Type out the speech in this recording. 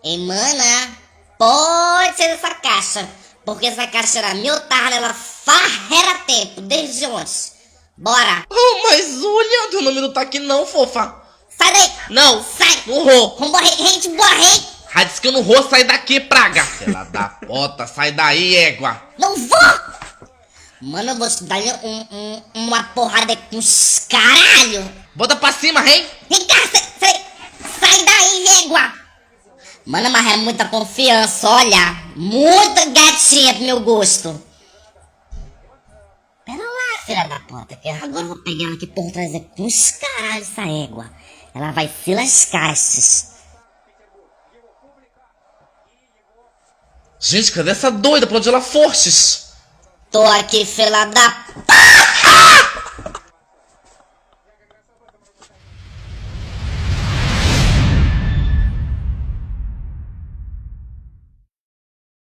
Ei, mana, pode ser dessa caixa. Porque essa caixa era minha, eu tava nela farreira tempo, desde ontem. Bora. Oh, mas olha, teu nome não tá aqui não, fofa. Sai daí. Não, Sai. não vou. Vamos morrer, gente, morrer. Ah, disse que eu não vou sair daqui, praga. Filha da puta, sai daí, égua. Não vou. Mano, eu vou te dar uma porrada com os caralho. Bota pra cima, hein? Vem cá, sai daí, égua. Mano, mas é muita confiança, olha. Muita gatinha pro meu gosto. Pera lá, filha da puta, que agora eu vou pegar ela aqui por trás com os caralho, essa égua. Ela vai se lascar, esses. Gente, cadê essa doida? Pra onde ela fortes? Tô aqui, filha da